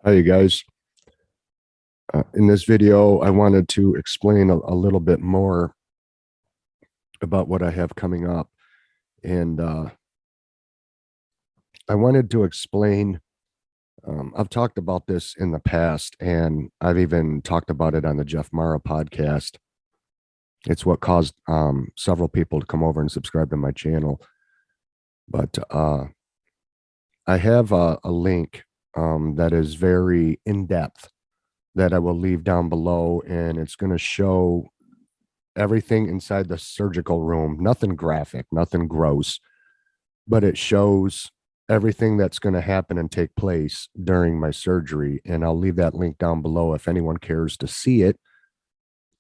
Hi, you guys. In this video, I wanted to explain a little bit more about what I have coming up. And I wanted to explain, I've talked about this in the past, and I've even talked about it on the Jeff Mara podcast. It's what caused several people to come over and subscribe to my channel. But I have a link that is very in depth that I will leave down below, and it's going to show everything inside the surgical room, nothing graphic, nothing gross, but it shows everything that's going to happen and take place during my surgery. And I'll leave that link down below if anyone cares to see it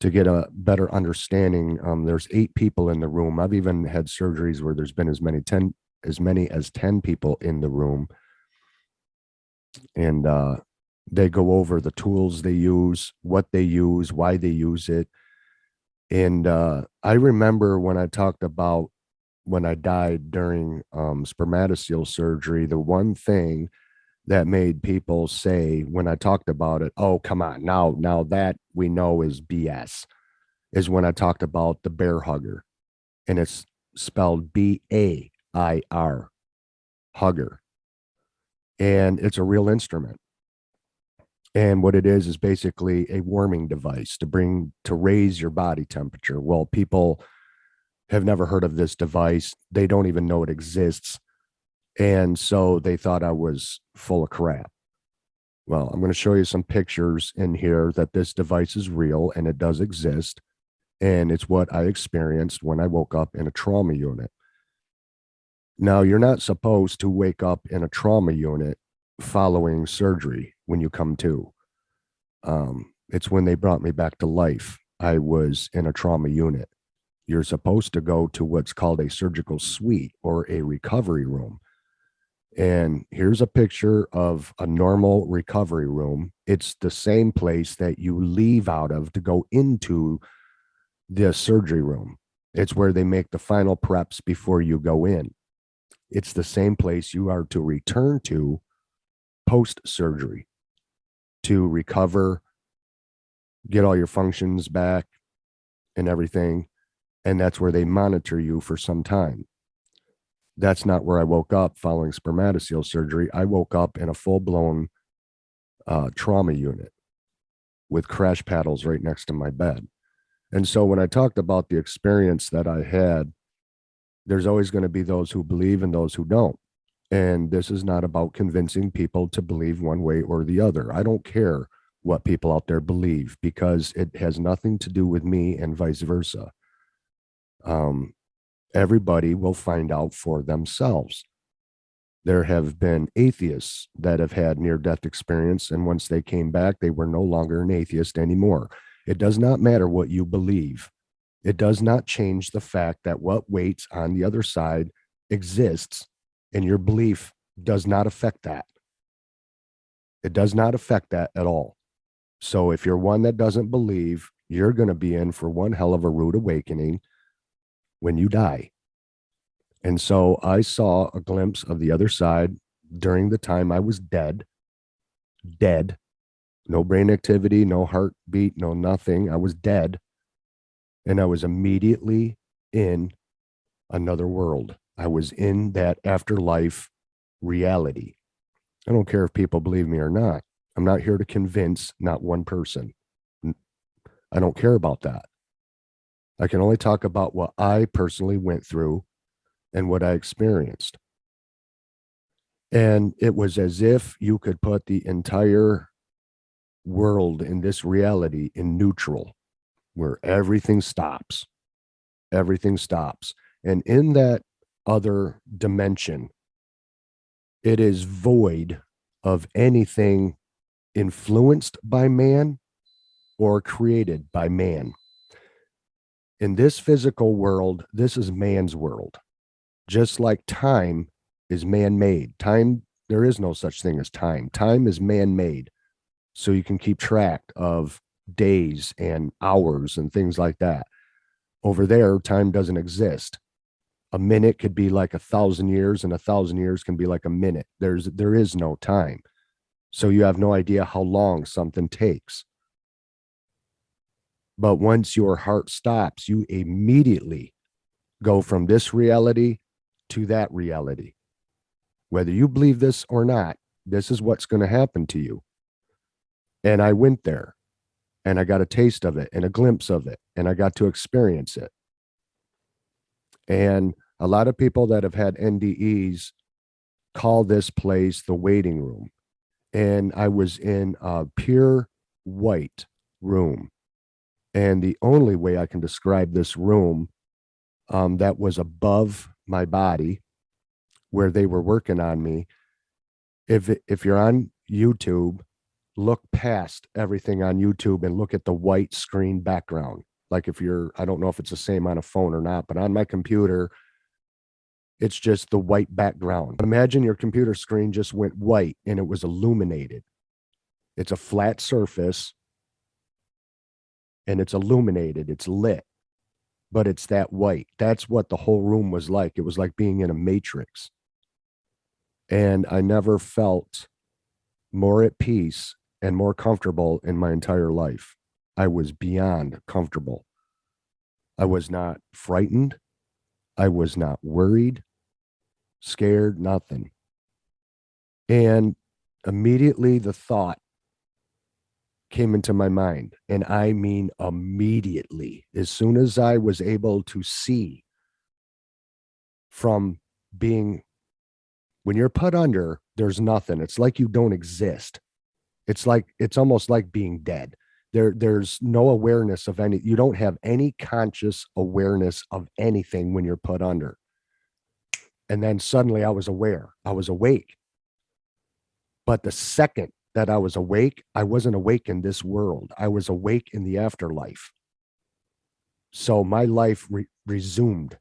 to get a better understanding. There's 8 people in the room. I've even had surgeries where there's been as many as 10 people in the room. And they go over the tools they use, what they use, why they use it. And I remember when I talked about when I died during spermatocele surgery, the one thing that made people say when I talked about it, oh, come on, now that we know is BS, is when I talked about the bear hugger. And it's spelled BAIR, hugger. And it's a real instrument. And what it is basically a warming device to raise your body temperature. Well, people have never heard of this device. They don't even know it exists. And so they thought I was full of crap. Well, I'm going to show you some pictures in here that this device is real and it does exist. And it's what I experienced when I woke up in a trauma unit. Now, you're not supposed to wake up in a trauma unit following surgery when you come to. It's when they brought me back to life. I was in a trauma unit. You're supposed to go to what's called a surgical suite or a recovery room. And here's a picture of a normal recovery room. It's the same place that you leave out of to go into the surgery room. It's where they make the final preps before you go in. It's the same place you are to return to post surgery to recover, get all your functions back and everything. And that's where they monitor you for some time. That's not where I woke up following spermatocele surgery. I woke up in a full-blown trauma unit with crash paddles right next to my bed. And so when I talked about the experience that I had, there's always going to be those who believe and those who don't. And this is not about convincing people to believe one way or the other. I don't care what people out there believe because it has nothing to do with me and vice versa. Everybody will find out for themselves. There have been atheists that have had near-death experience, and once they came back, they were no longer an atheist anymore. It does not matter what you believe. It does not change the fact that what waits on the other side exists, and your belief does not affect that. It does not affect that at all. So if you're one that doesn't believe, you're going to be in for one hell of a rude awakening when you die. And so I saw a glimpse of the other side during the time I was dead, no brain activity, no heartbeat, no nothing. I was dead. And I was immediately in another world. I was in that afterlife reality. I don't care if people believe me or not. I'm not here to convince not one person. I don't care about that. I can only talk about what I personally went through and what I experienced. And it was as if you could put the entire world in this reality in neutral, where everything stops. Everything stops. And in that other dimension, it is void of anything influenced by man or created by man. In this physical world, this is man's world. Just like time is man-made. Time, there is no such thing as time. Time is man-made. So you can keep track of days and hours and things like that. Over there, time doesn't exist. A minute could be like 1,000 years, and 1,000 years can be like a minute. There is no time. So you have no idea how long something takes. But once your heart stops, you immediately go from this reality to that reality. Whether you believe this or not, this is what's going to happen to you. And I went there and I got a taste of it and a glimpse of it, and I got to experience it. And a lot of people that have had NDEs call this place the waiting room. And I was in a pure white room. And the only way I can describe this room that was above my body where they were working on me, if you're on YouTube, look past everything on YouTube and look at the white screen background. Like if you're, I don't know if it's the same on a phone or not, but on my computer, it's just the white background. Imagine your computer screen just went white and it was illuminated. It's a flat surface and it's illuminated, it's lit, but it's that white. That's what the whole room was like. It was like being in a matrix. And I never felt more at peace and more comfortable in my entire life. I was beyond comfortable. I was not frightened. I was not worried, scared, nothing. And immediately the thought came into my mind. And I mean, immediately, as soon as I was able to see from being, when you're put under, there's nothing. It's like you don't exist. It's almost like being dead. There's no awareness of any, you don't have any conscious awareness of anything when you're put under. And then suddenly I was aware, I was awake. But the second that I was awake, I wasn't awake in this world. I was awake in the afterlife. So my life resumed.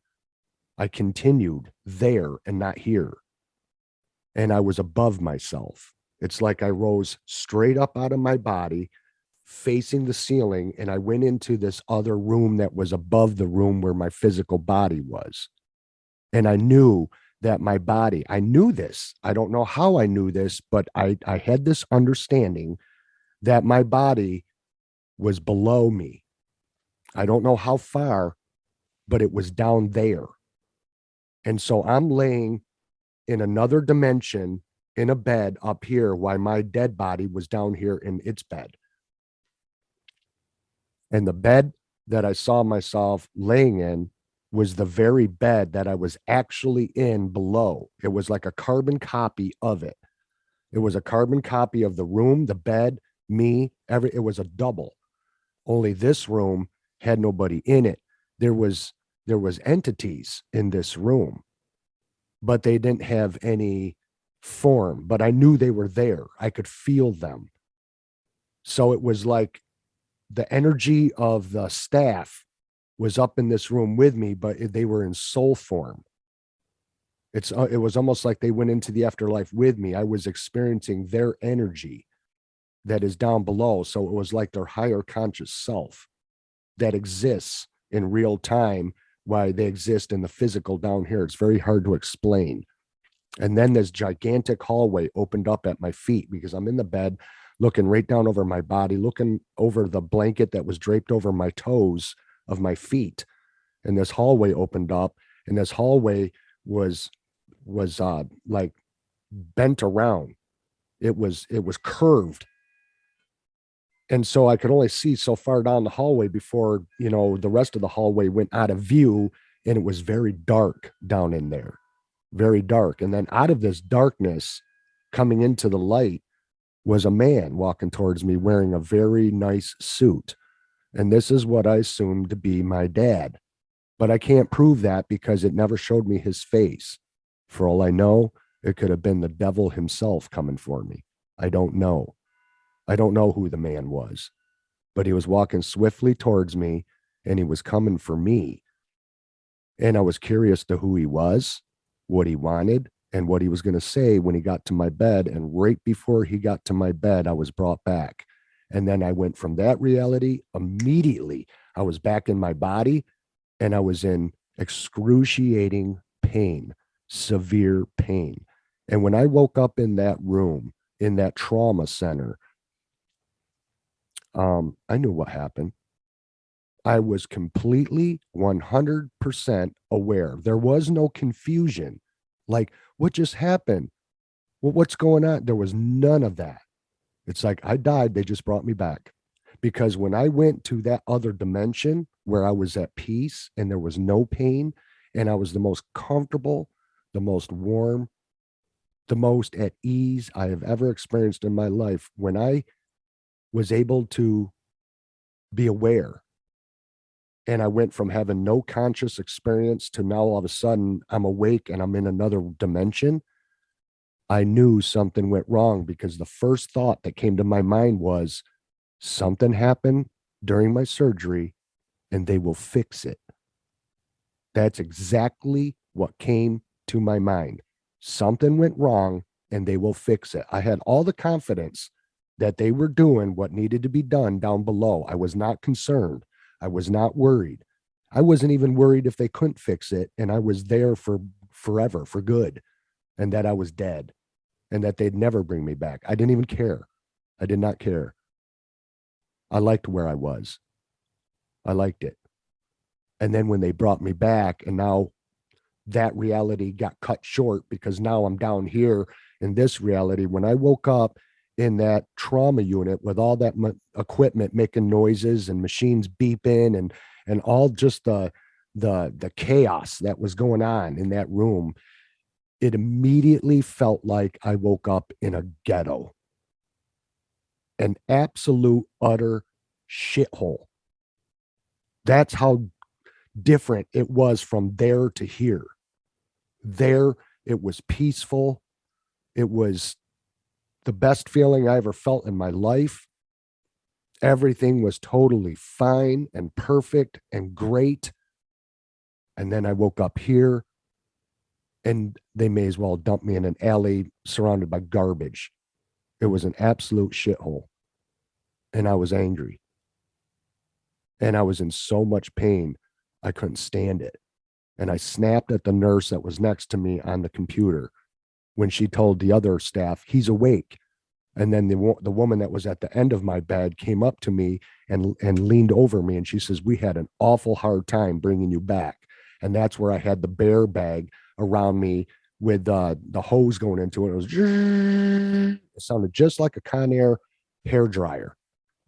I continued there and not here. And I was above myself. It's like I rose straight up out of my body, facing the ceiling, and I went into this other room that was above the room where my physical body was. And I knew that my body, I knew this. I don't know how I knew this, but I had this understanding that my body was below me. I don't know how far, but it was down there. And so I'm laying in another dimension in a bed up here while my dead body was down here in its bed. And the bed that I saw myself laying in was the very bed that I was actually in below. It was like a carbon copy of it. It was a carbon copy of the room, the bed, me, it was a double. Only this room had nobody in it. There was entities in this room, but they didn't have any form, but I knew they were there. I could feel them. So it was like the energy of the staff was up in this room with me, but they were in soul form. It was almost like they went into the afterlife with me. I was experiencing their energy that is down below. So it was like their higher conscious self that exists in real time while they exist in the physical down here. It's very hard to explain. And then this gigantic hallway opened up at my feet because I'm in the bed looking right down over my body, looking over the blanket that was draped over my toes of my feet. And this hallway opened up, and this hallway was like bent around. It was curved. And so I could only see so far down the hallway before, the rest of the hallway went out of view, and it was very dark down in there, very dark. And then out of this darkness coming into the light was a man walking towards me wearing a very nice suit. And this is what I assumed to be my dad. But I can't prove that because it never showed me his face. For all I know, it could have been the devil himself coming for me. I don't know. I don't know who the man was, but he was walking swiftly towards me and he was coming for me. And I was curious to who he was, what he wanted, and what he was going to say when he got to my bed. And right before he got to my bed, I was brought back. And then I went from that reality immediately. I was back in my body and I was in excruciating pain, severe pain. And when I woke up in that room in that trauma center, I knew what happened. I was completely 100% aware. There was no confusion. Like, what just happened? Well, what's going on? There was none of that. It's like I died. They just brought me back. Because when I went to that other dimension where I was at peace and there was no pain, and I was the most comfortable, the most warm, the most at ease I have ever experienced in my life, when I was able to be aware, and I went from having no conscious experience to now all of a sudden I'm awake and I'm in another dimension, I knew something went wrong, because the first thought that came to my mind was something happened during my surgery and they will fix it. That's exactly what came to my mind. Something went wrong and they will fix it. I had all the confidence that they were doing what needed to be done down below. I was not concerned. I was not worried. I wasn't even worried if they couldn't fix it. And I was there for forever, for good, and that I was dead and that they'd never bring me back. I didn't even care. I did not care. I liked where I was. I liked it. And then when they brought me back, and now that reality got cut short, because now I'm down here in this reality. When I woke up in that trauma unit with all that equipment making noises and machines beeping and all just the chaos that was going on in that room, it immediately felt like I woke up in a ghetto, an absolute utter shithole. That's how different it was from there to here. There, it was peaceful. It was the best feeling I ever felt in my life. Everything was totally fine and perfect and great. And then I woke up here and they may as well dump me in an alley surrounded by garbage. It was an absolute shithole. And I was angry. And I was in so much pain, I couldn't stand it. And I snapped at the nurse that was next to me on the computer when she told the other staff, he's awake. And then the woman that was at the end of my bed came up to me and leaned over me, and she says, we had an awful hard time bringing you back. And that's where I had the bear bag around me with the hose going into it. It sounded just like a Conair hair dryer,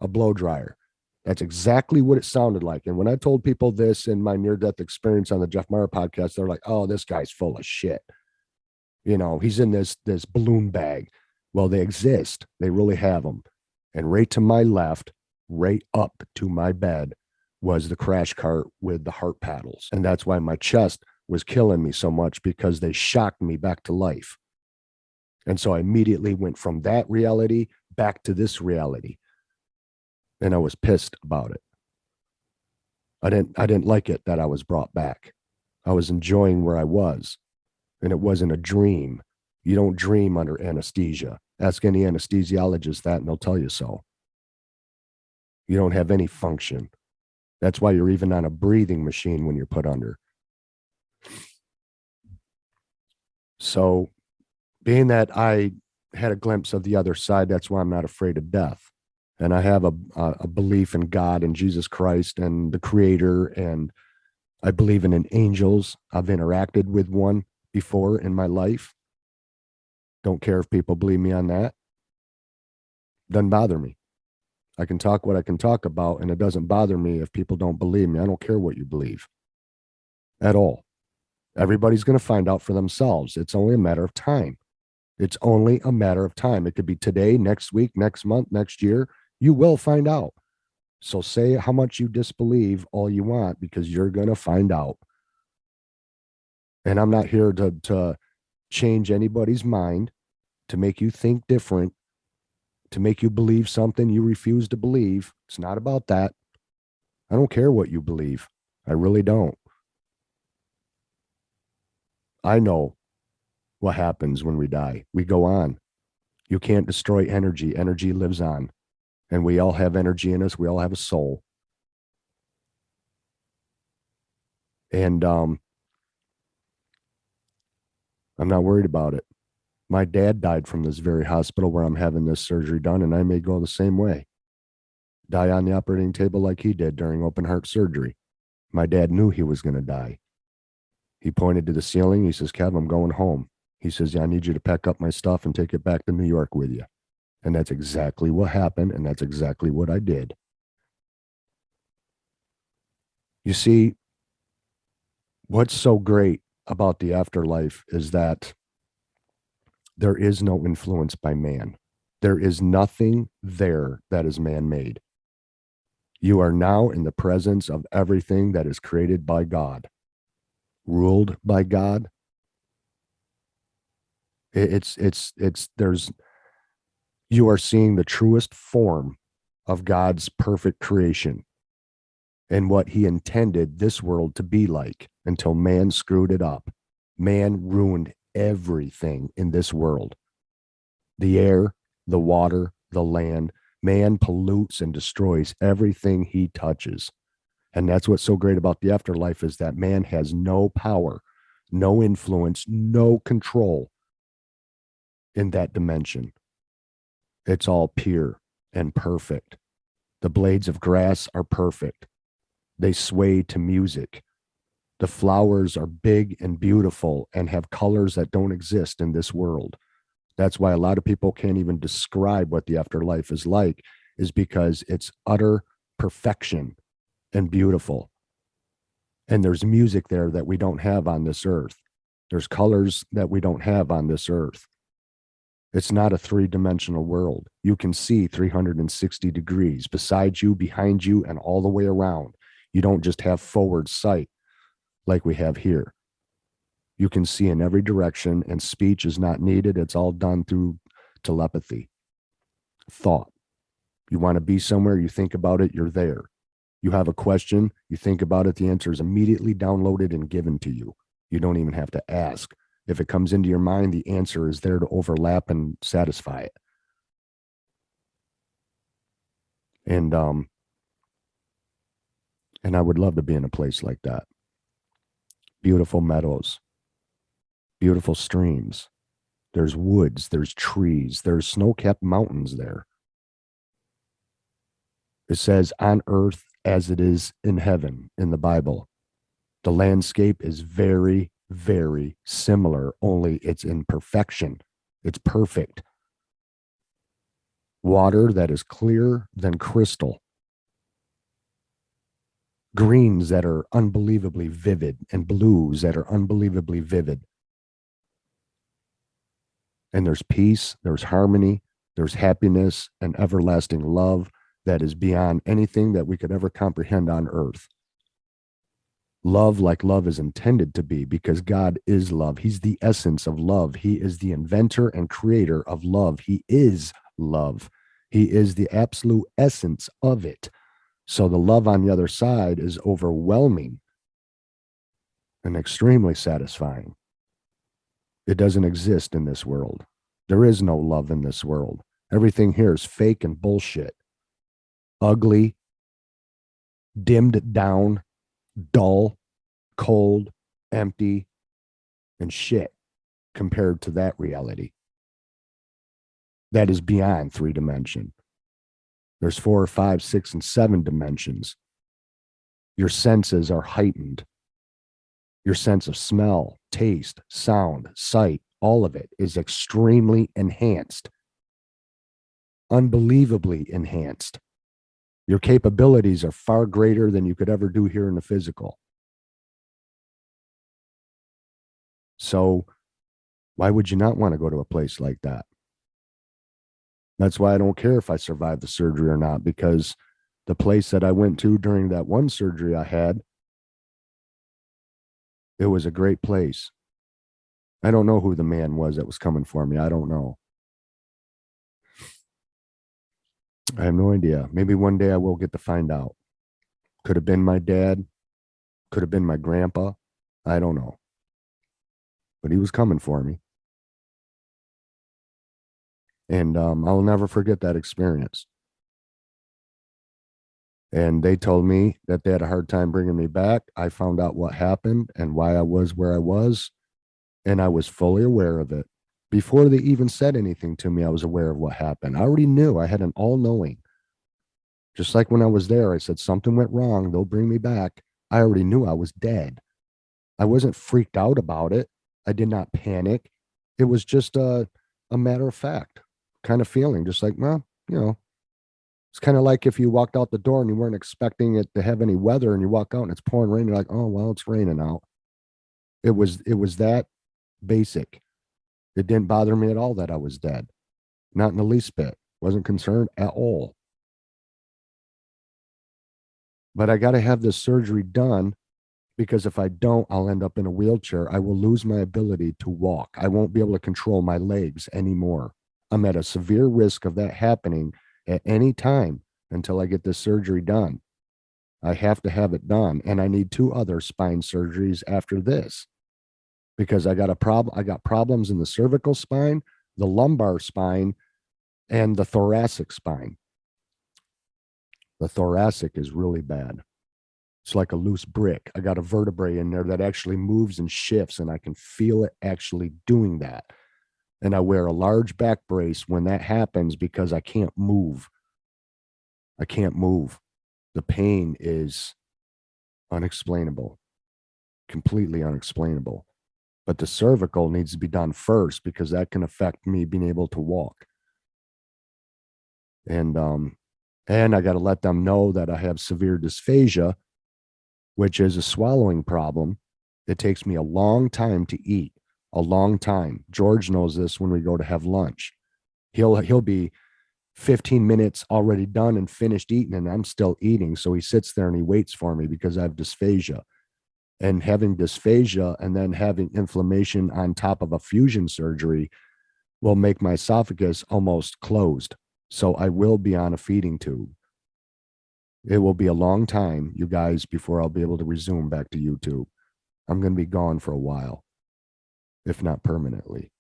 a blow dryer. That's exactly what it sounded like. And when I told people this in my near-death experience on the Jeff Meyer podcast, they're like, oh, this guy's full of shit. You know, he's in this balloon bag. Well, they exist. They really have them. And right to my left, right up to my bed, was the crash cart with the heart paddles. And that's why my chest was killing me so much, because they shocked me back to life. And so I immediately went from that reality back to this reality. And I was pissed about it. I didn't like it that I was brought back. I was enjoying where I was, and it wasn't a dream. You don't dream under anesthesia. Ask any anesthesiologist that, and they'll tell you so. You don't have any function. That's why you're even on a breathing machine when you're put under. So, being that I had a glimpse of the other side, that's why I'm not afraid of death. And I have a belief in God and Jesus Christ and the Creator, and I believe in angels. I've interacted with one before in my life. Don't care if people believe me on that. Doesn't bother me. I can talk what I can talk about, and it doesn't bother me if people don't believe me. I don't care what you believe at all. Everybody's going to find out for themselves. It's only a matter of time. It's only a matter of time. It could be today, next week, next month, next year. You will find out. So say how much you disbelieve all you want, because you're going to find out. And I'm not here to change anybody's mind, to make you think different, to make you believe something you refuse to believe. It's not about that. I don't care what you believe. I really don't. I know what happens when we die. We go on. You can't destroy energy. Energy lives on. And we all have energy in us. We all have a soul. And I'm not worried about it. My dad died from this very hospital where I'm having this surgery done, and I may go the same way. Die on the operating table like he did during open heart surgery. My dad knew he was going to die. He pointed to the ceiling. He says, Kev, I'm going home. He says, yeah, I need you to pack up my stuff and take it back to New York with you. And that's exactly what happened. And that's exactly what I did. You see, what's so great about the afterlife is that there is no influence by man. There is nothing there that is man made. You are now in the presence of everything that is created by God, ruled by God. You are seeing the truest form of God's perfect creation and what he intended this world to be like until man screwed it up. Man ruined everything in this world. The air, the water, the land. Man pollutes and destroys everything he touches. And that's what's so great about the afterlife is that man has no power, no influence, no control in that dimension. It's all pure and perfect. The blades of grass are perfect. They sway to music. The flowers are big and beautiful and have colors that don't exist in this world. That's why a lot of people can't even describe what the afterlife is like, is because it's utter perfection and beautiful. And there's music there that we don't have on this earth. There's colors that we don't have on this earth. It's not a three-dimensional world. You can see 360 degrees beside you, behind you, and all the way around. You don't just have forward sight like we have here. You can see in every direction, and speech is not needed. It's all done through telepathy, thought. You want to be somewhere, you think about it, you're there. You have a question, you think about it, the answer is immediately downloaded and given to you. You don't even have to ask. If it comes into your mind, the answer is there to overlap and satisfy it. And I would love to be in a place like that. Beautiful meadows, beautiful streams. There's woods, there's trees, there's snow-capped mountains there. It says on earth as it is in heaven in the Bible. The landscape is very, very similar, only it's in perfection. It's perfect. Water that is clearer than crystal. Greens that are unbelievably vivid and blues that are unbelievably vivid. And there's peace, there's harmony, there's happiness and everlasting love that is beyond anything that we could ever comprehend on earth. Love like love is intended to be, because God is love. He's the essence of love. He is the inventor and creator of love. He is love. He is the absolute essence of it. So the love on the other side is overwhelming and extremely satisfying. It doesn't exist in this world. There is no love in this world. Everything here is fake and bullshit. Ugly, dimmed down, dull, cold, empty, and shit compared to that reality. That is beyond 3 dimension. There's 4, 5, 6, and 7 dimensions. Your senses are heightened. Your sense of smell, taste, sound, sight, all of it is extremely enhanced. Unbelievably enhanced. Your capabilities are far greater than you could ever do here in the physical. So why would you not want to go to a place like that? That's why I don't care if I survive the surgery or not, because the place that I went to during that one surgery I had, it was a great place. I don't know who the man was that was coming for me. I don't know. I have no idea. Maybe one day I will get to find out. Could have been my dad. Could have been my grandpa. I don't know. But he was coming for me. And I'll never forget that experience. And they told me that they had a hard time bringing me back. I found out what happened and why I was where I was. And I was fully aware of it Before they even said anything to me, I was aware of what happened. I already knew. I had an all knowing. Just like when I was there, I said something went wrong. They'll bring me back. I already knew I was dead. I wasn't freaked out about it. I did not panic. It was just a matter of fact kind of feeling, just like, well, it's kind of like if you walked out the door and you weren't expecting it to have any weather and you walk out and it's pouring rain, you're like, oh, well, it's raining out. It was that basic. It didn't bother me at all that I was dead. Not in the least bit. Wasn't concerned at all. But I got to have this surgery done because if I don't, I'll end up in a wheelchair. I will lose my ability to walk. I won't be able to control my legs anymore. I'm at a severe risk of that happening at any time until I get this surgery done. I have to have it done. And I need 2 other spine surgeries after this because I got a problem. I got problems in the cervical spine, the lumbar spine, and the thoracic spine. The thoracic is really bad. It's like a loose brick. I got a vertebrae in there that actually moves and shifts, and I can feel it actually doing that. And I wear a large back brace when that happens because I can't move. I can't move. The pain is unexplainable, completely unexplainable. But the cervical needs to be done first because that can affect me being able to walk. And I got to let them know that I have severe dysphagia, which is a swallowing problem. It takes me a long time to eat, a long time. George knows this when we go to have lunch. He'll be 15 minutes already done and finished eating, and I'm still eating. So he sits there and he waits for me because I have dysphagia. And having dysphagia and then having inflammation on top of a fusion surgery will make my esophagus almost closed. So I will be on a feeding tube. It will be a long time, you guys, before I'll be able to resume back to YouTube. I'm going to be gone for a while, if not permanently.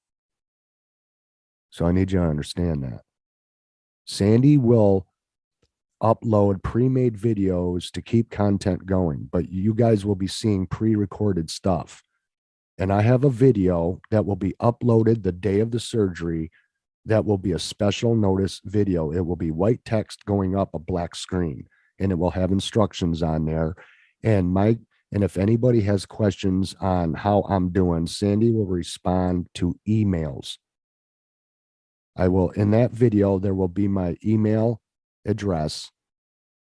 So I need you to understand that. Sandy will upload pre-made videos to keep content going, but you guys will be seeing pre-recorded stuff. And I have a video that will be uploaded the day of the surgery that will be a special notice video. It will be white text going up a black screen, and it will have instructions on there. And if anybody has questions on how I'm doing, Sandy will respond to emails. In that video, there will be my email address,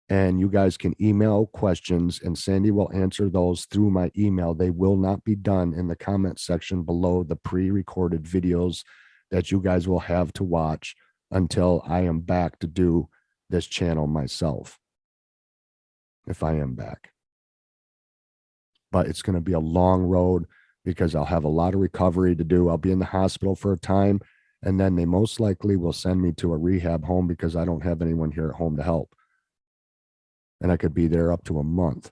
and you guys can email questions and Sandy will answer those through my email. They will not be done in the comment section below the pre-recorded videos that you guys will have to watch until I am back to do this channel myself, if I am back. But it's going to be a long road because I'll have a lot of recovery to do. I'll be in the hospital for a time, and then they most likely will send me to a rehab home because I don't have anyone here at home to help. And I could be there up to a month.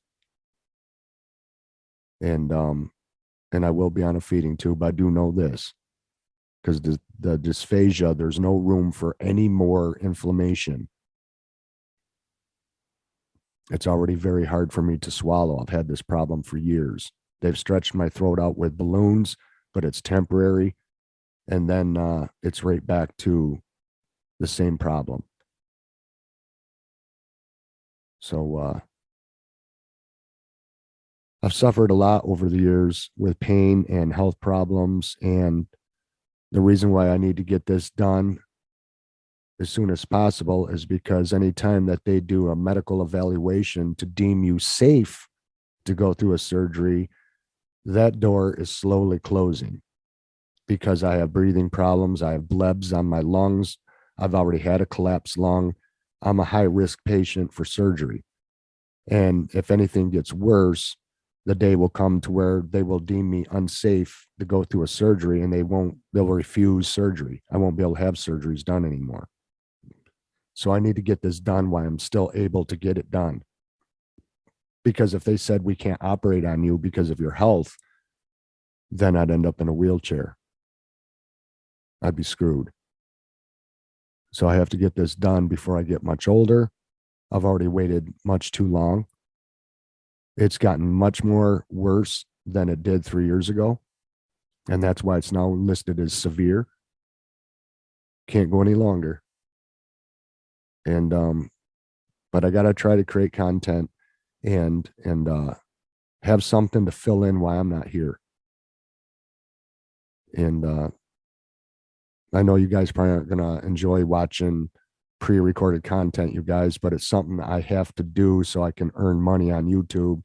And I will be on a feeding tube. I do know this because the dysphagia, there's no room for any more inflammation. It's already very hard for me to swallow. I've had this problem for years. They've stretched my throat out with balloons, but it's temporary. And then it's right back to the same problem. So I've suffered a lot over the years with pain and health problems. And the reason why I need to get this done as soon as possible is because anytime that they do a medical evaluation to deem you safe to go through a surgery, that door is slowly closing because I have breathing problems. I have blebs on my lungs. I've already had a collapsed lung. I'm a high risk patient for surgery. And if anything gets worse, the day will come to where they will deem me unsafe to go through a surgery and they'll refuse surgery. I won't be able to have surgeries done anymore. So I need to get this done while I'm still able to get it done. Because if they said we can't operate on you because of your health, then I'd end up in a wheelchair. I'd be screwed. So I have to get this done before I get much older. I've already waited much too long. It's gotten much more worse than it did 3 years ago. And that's why it's now listed as severe. Can't go any longer. And but I gotta try to create content and have something to fill in why I'm not here. And I know you guys probably aren't gonna enjoy watching pre-recorded content, you guys, but it's something I have to do so I can earn money on YouTube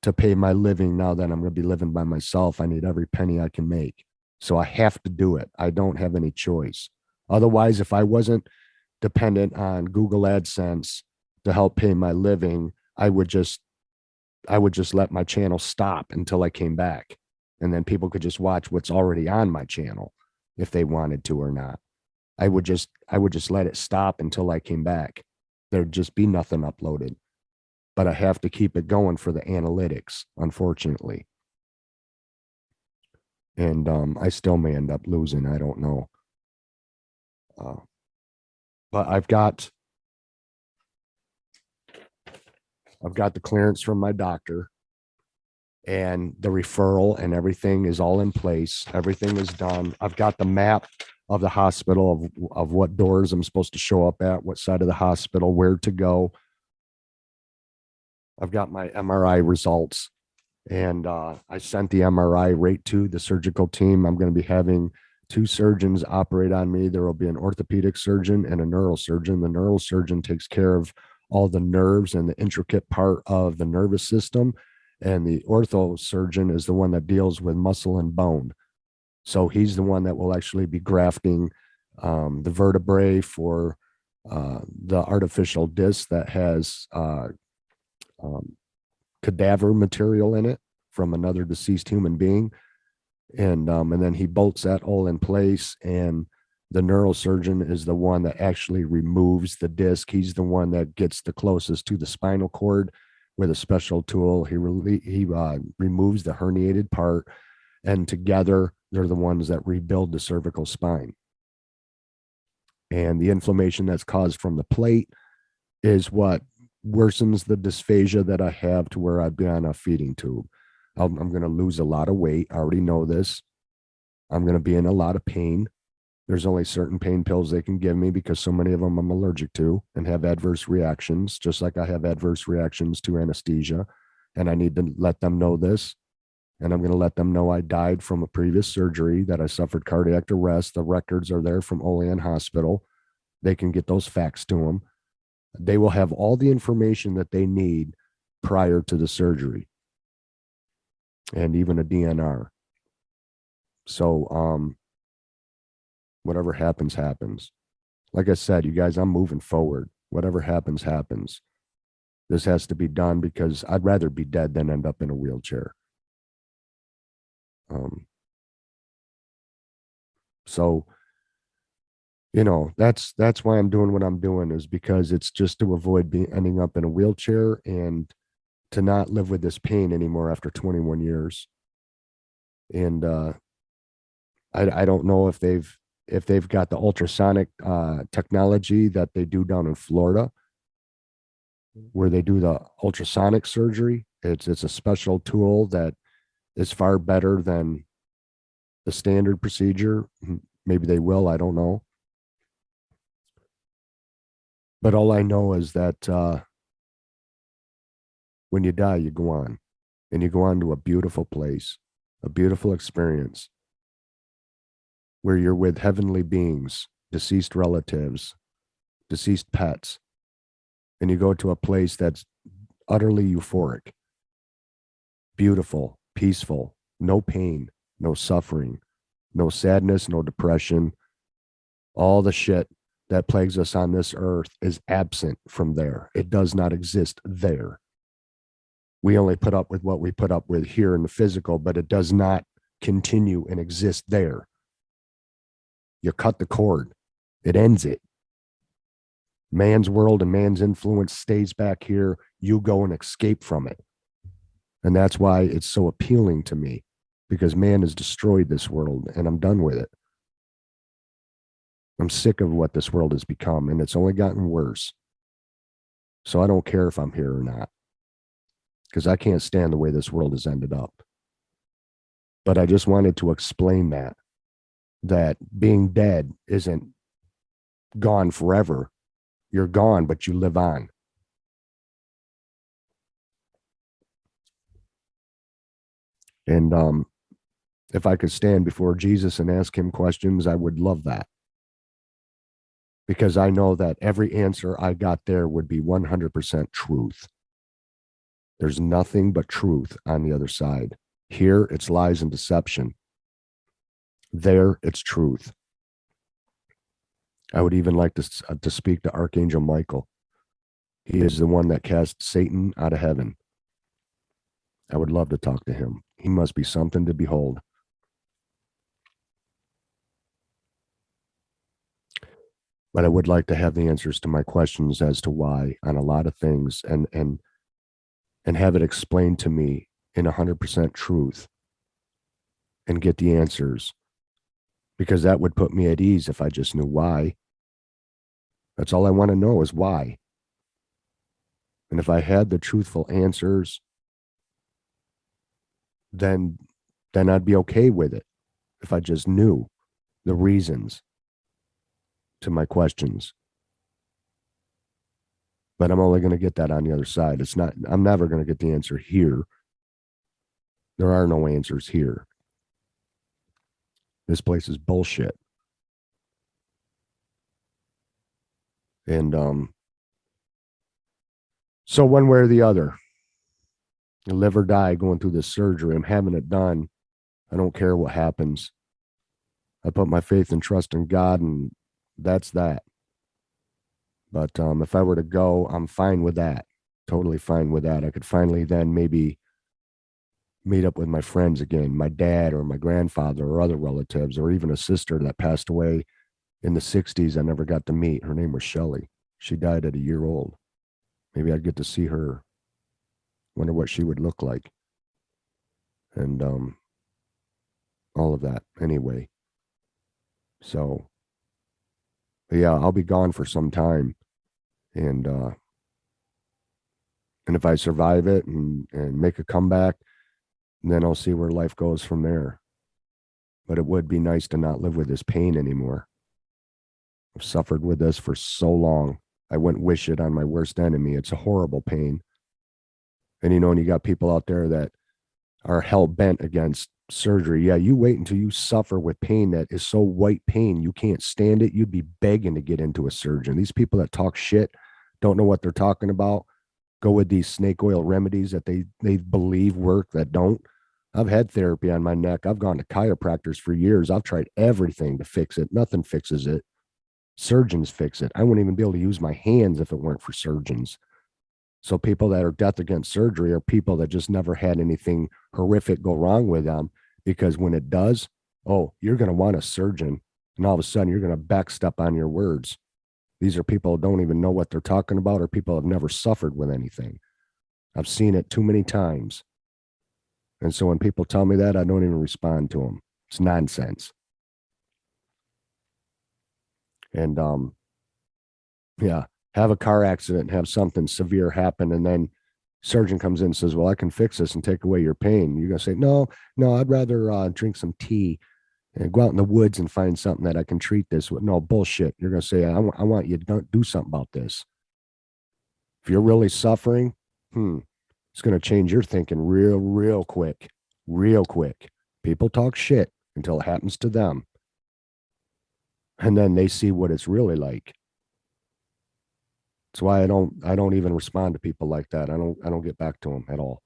to pay my living. Now that I'm going to be living by myself, I need every penny I can make. So I have to do it. I don't have any choice. Otherwise, if I wasn't dependent on Google AdSense to help pay my living, I would just let my channel stop until I came back. And then people could just watch what's already on my channel if they wanted to or not. I would just let it stop until I came back. There'd just be nothing uploaded. But I have to keep it going for the analytics, unfortunately. And I still may end up losing. I don't know. But I've got the clearance from my doctor, and the referral and everything is all in place. Everything is done. I've got the map of the hospital of what doors I'm supposed to show up at, what side of the hospital, where to go. I've got my MRI results, and I sent the MRI right to the surgical team. I'm going to be having 2 surgeons operate on me. There will be an orthopedic surgeon and a neurosurgeon. The neurosurgeon takes care of all the nerves and the intricate part of the nervous system. And the ortho surgeon is the one that deals with muscle and bone. So he's the one that will actually be grafting the vertebrae for the artificial disc that has cadaver material in it from another deceased human being. And then he bolts that all in place. And the neurosurgeon is the one that actually removes the disc. He's the one that gets the closest to the spinal cord with a special tool. He removes the herniated part, and together they're the ones that rebuild the cervical spine. And the inflammation that's caused from the plate is what worsens the dysphagia that I have to where I'd be on a feeding tube. I'm going to lose a lot of weight. I already know this. I'm going to be in a lot of pain. There's only certain pain pills they can give me because so many of them I'm allergic to and have adverse reactions, just like I have adverse reactions to anesthesia. And I need to let them know this. And I'm going to let them know I died from a previous surgery, that I suffered cardiac arrest. The records are there from Olean Hospital. They can get those facts to them. They will have all the information that they need prior to the surgery, and even a DNR. So whatever happens, happens. Like I said, you guys, I'm moving forward. Whatever happens, happens. This has to be done because I'd rather be dead than end up in a wheelchair. So, that's why I'm doing what I'm doing, is because it's just to avoid ending up in a wheelchair and to not live with this pain anymore after 21 years. And I don't know if they've got the ultrasonic technology that they do down in Florida, where they do the ultrasonic surgery. It's a special tool that is far better than the standard procedure. Maybe they will, I don't know. But all I know is that when you die, you go on, and you go on to a beautiful place, a beautiful experience where you're with heavenly beings, deceased relatives, deceased pets, and you go to a place that's utterly euphoric, beautiful, peaceful, no pain, no suffering, no sadness, no depression. All the shit that plagues us on this earth is absent from there. It does not exist there. We only put up with what we put up with here in the physical, but it does not continue and exist there. You cut the cord, it ends it. Man's world and man's influence stays back here. You go and escape from it. And that's why it's so appealing to me, because man has destroyed this world and I'm done with it. I'm sick of what this world has become, and it's only gotten worse. So I don't care if I'm here or not, because I can't stand the way this world has ended up. But I just wanted to explain that being dead isn't gone forever. You're gone, but you live on. And if I could stand before Jesus and ask him questions, I would love that, because I know that every answer I got there would be 100% truth. There's nothing but truth on the other side. Here, it's lies and deception. There, it's truth. I would even like to speak to Archangel Michael. He is the one that cast Satan out of heaven. I would love to talk to him. He must be something to behold. But I would like to have the answers to my questions as to why on a lot of things, and have it explained to me in 100% truth, and get the answers, because that would put me at ease if I just knew why. That's all I want to know is why. And if I had the truthful answers, then I'd be okay with it, if I just knew the reasons to my questions. But I'm only going to get that on the other side. I'm never going to get the answer here. There are no answers here. This place is bullshit. And so one way or the other, live or die going through this surgery, I'm having it done. I don't care what happens. I put my faith and trust in God, and that's that. But if I were to go, I'm fine with that. Totally fine with that. I could finally then maybe meet up with my friends again, my dad or my grandfather or other relatives, or even a sister that passed away in the 60s I never got to meet. Her name was Shelley. She died at a year old. Maybe I'd get to see her. Wonder what she would look like. And all of that anyway. So yeah, I'll be gone for some time. And if I survive it and make a comeback, then I'll see where life goes from there. But it would be nice to not live with this pain anymore. I've suffered with this for so long. I wouldn't wish it on my worst enemy. It's a horrible pain. And and you got people out there that are hell bent against surgery. Yeah, you wait until you suffer with pain that is so white pain you can't stand it. You'd be begging to get into a surgeon. These people that talk shit, don't know what they're talking about, go with these snake oil remedies that they believe work that don't. I've had therapy on my neck. I've gone to chiropractors for years. I've tried everything to fix it. Nothing fixes it. Surgeons fix it. I wouldn't even be able to use my hands if it weren't for surgeons. So people that are death against surgery are people that just never had anything horrific go wrong with them, because when it does, oh, you're going to want a surgeon, and all of a sudden you're going to backstep on your words. These are people who don't even know what they're talking about, or people have never suffered with anything. I've seen it too many times. And so when people tell me that, I don't even respond to them. It's nonsense. And yeah, have a car accident and have something severe happen, and then surgeon comes in and says, well, I can fix this and take away your pain. You're going to say, no, I'd rather drink some tea and go out in the woods and find something that I can treat this with. No, bullshit. You're going to say, I want you to do something about this. If you're really suffering, it's going to change your thinking real quick. People talk shit until it happens to them. And then they see what it's really like. That's why I don't even respond to people like that. I don't get back to them at all.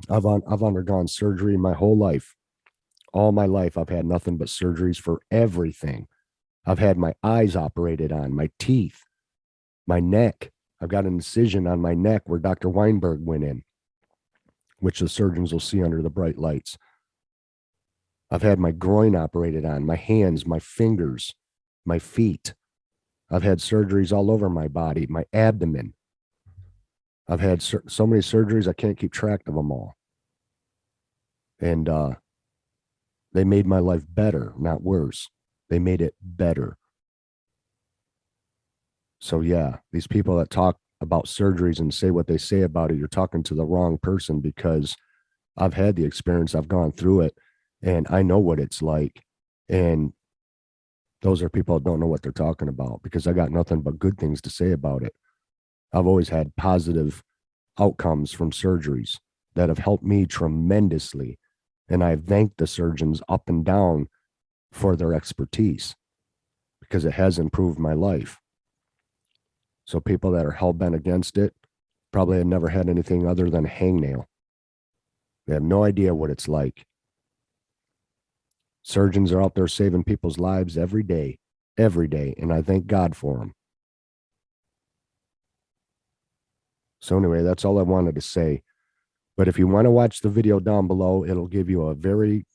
I've undergone surgery my whole life. All my life, I've had nothing but surgeries for everything. I've had my eyes operated on, my teeth, my neck. I've got an incision on my neck where Dr. Weinberg went in, which the surgeons will see under the bright lights. I've had my groin operated on, my hands, my fingers, my feet. I've had surgeries all over my body, my abdomen. I've had so many surgeries, I can't keep track of them all. And they made my life better, not worse. They made it better. So yeah, these people that talk about surgeries and say what they say about it, you're talking to the wrong person, because I've had the experience, I've gone through it, and I know what it's like. And Those are people that don't know what they're talking about, because I got nothing but good things to say about it. I've always had positive outcomes from surgeries that have helped me tremendously. And I thank the surgeons up and down for their expertise, because it has improved my life. So people that are hell bent against it probably have never had anything other than a hangnail. They have no idea what it's like. Surgeons are out there saving people's lives every day, and I thank God for them. So anyway, that's all I wanted to say. But if you want to watch the video down below, it'll give you a very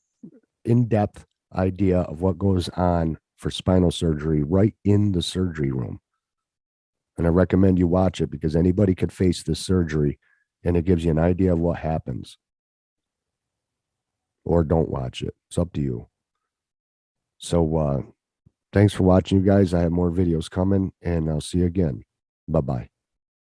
in-depth idea of what goes on for spinal surgery right in the surgery room. And I recommend you watch it, because anybody could face this surgery, and it gives you an idea of what happens. Or don't watch it. It's up to you. So thanks for watching, you guys. I have more videos coming, and I'll see you again. Bye-bye.